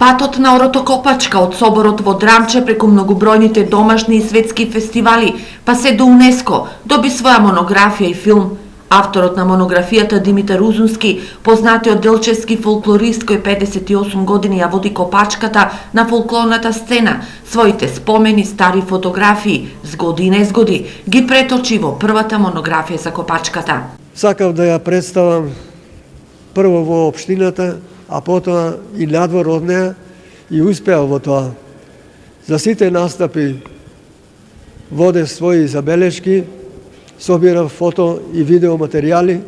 Патот на Оротокопачка од соборот во Драмче преку многобројните домашни и светски фестивали, па се до УНЕСКО, доби своја монографија и филм. Авторот на монографијата Димитар Узунски, познатиот делчевски фолклорист кој 58 години ја води Копачката на фолклорната сцена, своите спомени, стари фотографии, згоди и незгоди, ги преточи во првата монографија за Копачката. Сакав да ја представам прво во општината, а потоа и надвор од неа, и успеав во тоа. За сите настапи водев своји забелешки, собирав фото и видео материјали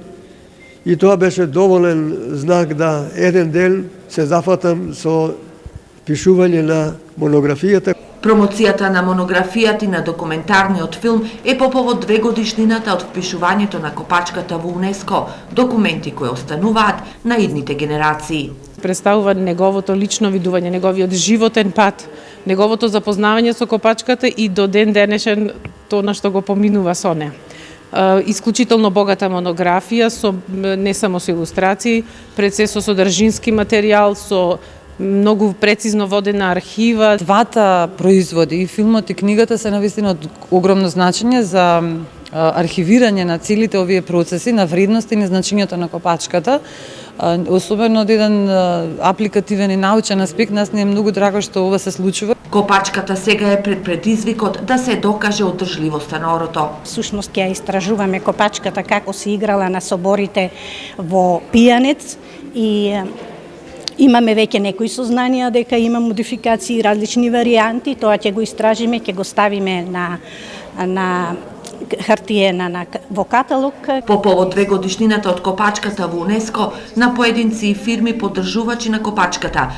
и тоа беше доволен знак да еден ден се зафатам со пишување на монографијата. Промоцијата на монографијата и на документарниот филм е по повод 2 годишнината од впишувањето на Копачката во УНЕСКО, документи кои остануваат на идните генерации. Представува неговото лично видување, неговиот животен пат, неговото запознавање со Копачката и до ден денешен тоа на што го поминува со неа. Исклучително богата монографија, не само со илустрации, пред се со содржински материјал, со многу прецизно водена архива. Двата производи, и филмот и книгата, се навистина од огромно значење за архивирање на целите овие процеси, на вредности и на значењето на Копачката. Особено од еден апликативен и научен аспект, нас не е многу драго што ова се случува. Копачката сега е пред предизвикот да се докаже одржливоста на орото. Всушност ќе истражуваме Копачката како се играла на соборите во Пијанец и имаме веќе некои сознанија дека има модификации и различни варијанти, тоа ќе го истражиме, ќе го ставиме на хартиена во каталог. По повод 2 годишнината од Копачката во УНЕСКО, на поединци и фирми поддржувачи на Копачката